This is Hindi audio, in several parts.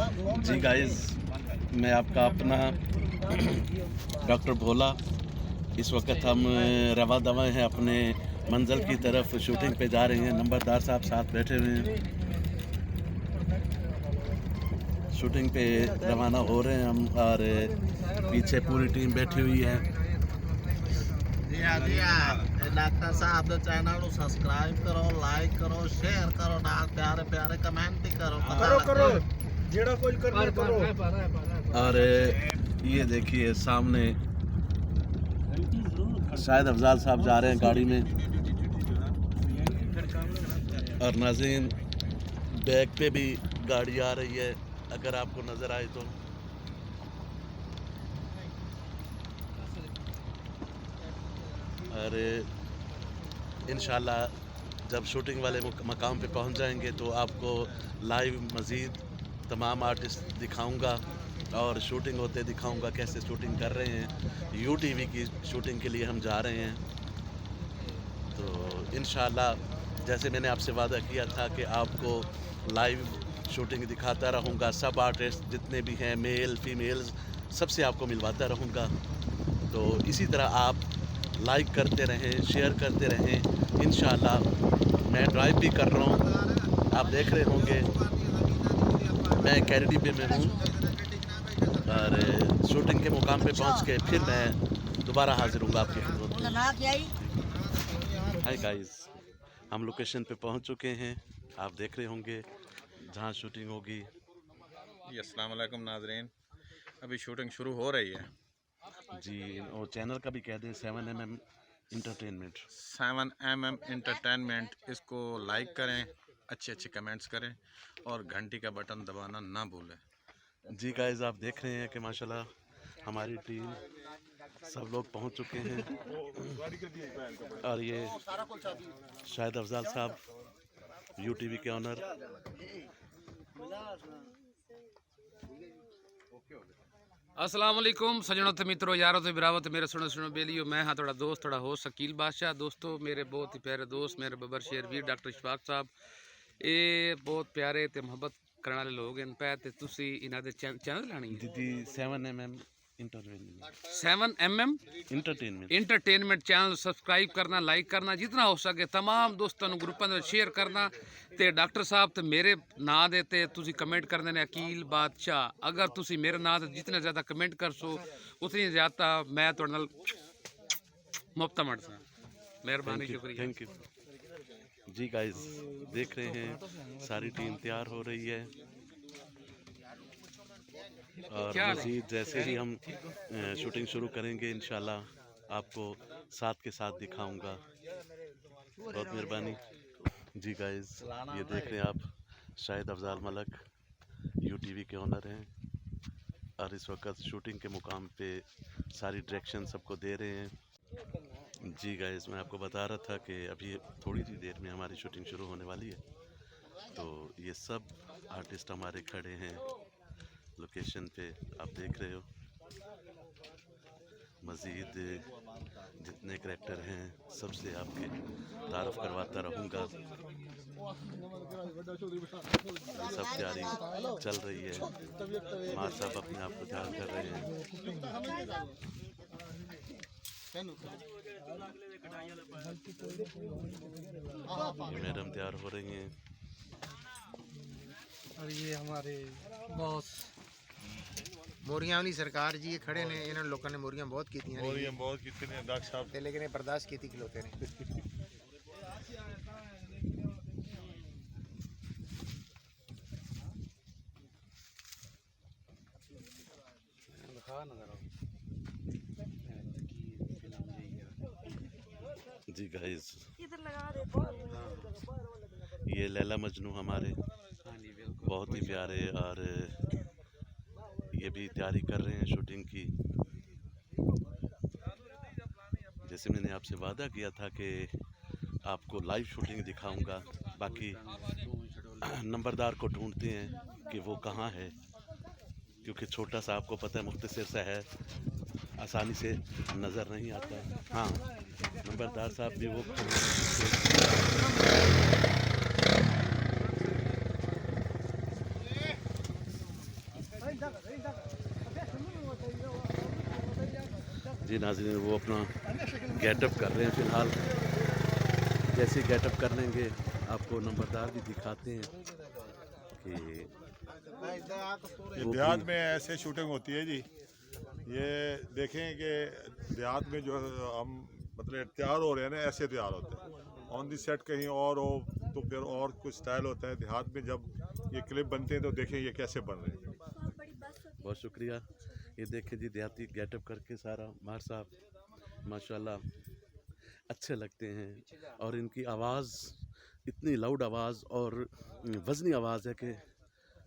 जी गाइस, मैं आपका अपना डॉक्टर भोला। इस वक्त हम रवा दवा हैं अपने मंजिल की तरफ, शूटिंग पे जा रहे हैं। नंबरदार साहब साथ बैठे हुए हैं, शूटिंग पे रवाना हो रहे हैं हम, और पीछे पूरी टीम बैठी हुई है। जी हाँ, डॉक्टर साहब के चैनल को सब्सक्राइब करो, लाइक करो, शेयर करो, प्यारे प्यारे कमेंट भी करो। जेड़ा कोई करना करो। और ये देखिए सामने शायद अफजाल साहब जा रहे हैं गाड़ी में। और नाज़रीन, बैक पे भी गाड़ी आ रही है, अगर आपको नज़र आए तो। और इंशाल्लाह जब शूटिंग वाले मकाम पे पहुंच जाएंगे तो आपको लाइव मज़ीद तमाम आर्टिस्ट दिखाऊंगा और शूटिंग होते दिखाऊंगा, कैसे शूटिंग कर रहे हैं। यूटीवी की शूटिंग के लिए हम जा रहे हैं। तो इंशाल्लाह जैसे मैंने आपसे वादा किया था कि आपको लाइव शूटिंग दिखाता रहूँगा, सब आर्टिस्ट जितने भी हैं, मेल फीमेल्स, सबसे आपको मिलवाता रहूँगा। तो इसी तरह आप लाइक करते रहें, शेयर करते रहें। इंशाल्लाह मैं ड्राइव भी कर रहा हूँ, आप देख रहे होंगे। मैं कैरेडी पे में हूँ और शूटिंग के मुकाम पे पहुँच के फिर मैं दोबारा हाजिर हूँ आपकी खिदमत में। हाय गाइस, हम लोकेशन पे पहुँच चुके हैं, आप देख रहे होंगे जहाँ शूटिंग होगी। अस्सलाम वालेकुम नाज़रीन, अभी शूटिंग शुरू हो रही है जी। और चैनल का भी कह दें, 7mm इंटरटेनमेंट। 7mm entertainment. इसको लाइक करें, अच्छे अच्छे कमेंट्स करें और घंटी का बटन दबाना ना भूलें। जी गाइस, आप देख रहे हैं कि माशाल्लाह हमारी टीम सब लोग पहुंच चुके हैं। और ये शायद अफजाल साहब, यूटीवी के ऑनर। अस्सलाम वालेकुम सजनों ते मित्रों, यारों ते बिरावत, मेरे सुनो बेलियो। मैं हाँ थोड़ा दोस्त, थोड़ा होस्ट शकील बादशाह। दोस्तों, मेरे बहुत ही प्यारे दोस्त, मेरे बबर शेरवीर डॉक्टर इशफाक साहब, ये बहुत प्यारे ते मुहब्बत करने वाले लोग इन पे। ते तुसी इन्हां दे चैनल लानी है जी 7mm entertainment. 7mm entertainment channel subscribe करना, लाइक करना, जितना हो सके तमाम दोस्तों ग्रुपों में शेयर करना। ते डॉक्टर साहब ते मेरे नाँ दे ते तुसी कमेंट कर देने अकील बादशाह। अगर तुसी मेरे नाँ ते जितने ज़्यादा कमेंट कर सो उतनी ज़्यादा मैं तुहाडे नाल मुफ्त मट सा। मेहरबानी, शुक्रिया। Thank you. जी गाइस, देख रहे हैं सारी टीम तैयार हो रही है। और मज़ीद जैसे ही हम शूटिंग शुरू करेंगे इंशाल्लाह आपको साथ के साथ दिखाऊंगा। बहुत मेहरबानी। जी गाइस, ये देख रहे हैं आप, शाहिद अफजाल मलक यूटीवी के ऑनर हैं और इस वक्त शूटिंग के मुकाम पे सारी डायरेक्शन सबको दे रहे हैं। जी गाइस, मैं आपको बता रहा था कि अभी थोड़ी सी देर में हमारी शूटिंग शुरू होने वाली है। तो ये सब आर्टिस्ट हमारे खड़े हैं लोकेशन पे, आप देख रहे हो। मज़ीद जितने करैक्टर हैं सबसे आपके तारफ़ करवाता रहूँगा। सब तैयारी चल रही है, माँ साहब अपने आप को तैयार कर रहे हैं। ये मैडम तैयार हो रही हैं। और ये हमारे बॉस मोरियां वाली सरकार जी ये खड़े ने, इन्होंने लोगों ने मोरियां बहुत की थी, मोरियां बहुत कितने डॉक्टर साहब, लेकिन ये बर्दाश्त की थी खिलौते ने। जी गाइस, ये लैला मजनू हमारे बहुत ही प्यारे, और ये भी तैयारी कर रहे हैं शूटिंग की। जैसे मैंने आपसे वादा किया था कि आपको लाइव शूटिंग दिखाऊंगा। बाकी नंबरदार को ढूंढते हैं कि वो कहाँ है, क्योंकि छोटा सा आपको पता है मुख्तसर सा है, आसानी से नज़र नहीं आता। हाँ, नंबरदार साहब भी वो जी नाज़रीन, वो अपना गेटअप कर रहे हैं फ़िलहाल। जैसे गेटअप कर लेंगे आपको नंबरदार भी दिखाते हैं कि ये देहात में ऐसे शूटिंग होती है जी। ये देखें कि देहात में जो हम मतलब तैयार हो रहे हैं ना, ऐसे तैयार होते हैं। ऑन दी सेट कहीं और हो तो फिर और कुछ स्टाइल होता है। देहात में जब ये क्लिप बनते हैं तो देखें ये कैसे बन रहे हैं। बहुत शुक्रिया। ये देखें जी, देहाती गेटअप करके सारा मार साहब माशाल्लाह अच्छे लगते हैं। और इनकी आवाज़ इतनी लाउड आवाज़ और वज़नी आवाज़ है कि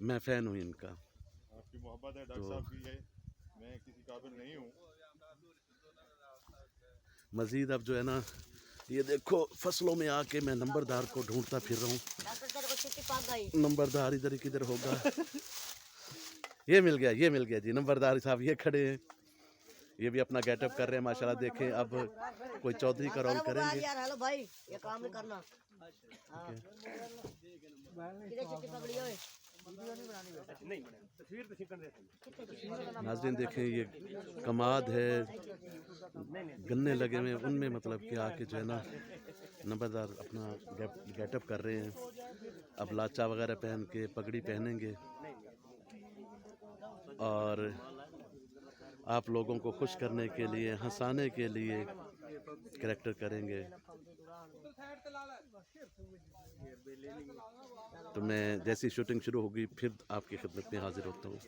मैं फ़ैन हूँ इनका। आपकी मोहब्बत है डॉक्टर साहब की, है मैं किसी काबिल नहीं हूँ। मज़ीद अब जो है ना, ये देखो फसलों में आके मैं नंबरदार को ढूंढता फिर रहा हूँ। नंबरदार इधर किधर होगा। ये मिल गया जी नंबरदार साहब, ये खड़े हैं। ये भी अपना गेटअप कर रहे हैं माशाल्लाह। देखें अब कोई चौधरी का रोल करेंगे। यार हेलो भाई, ये काम नहीं करना। नाज़रीन देखें, ये कमाद है, गन्ने लगे हुए हैं, उनमें मतलब कि आके जो है ना नंबरदार अपना गेटअप कर रहे हैं। अब लाचा वगैरह पहन के पगड़ी पहनेंगे और आप लोगों को खुश करने के लिए, हंसाने के लिए कैरेक्टर करेंगे। तो मैं जैसी शूटिंग शुरू होगी फिर आपकी खिदमत में हाजिर होता हूँ।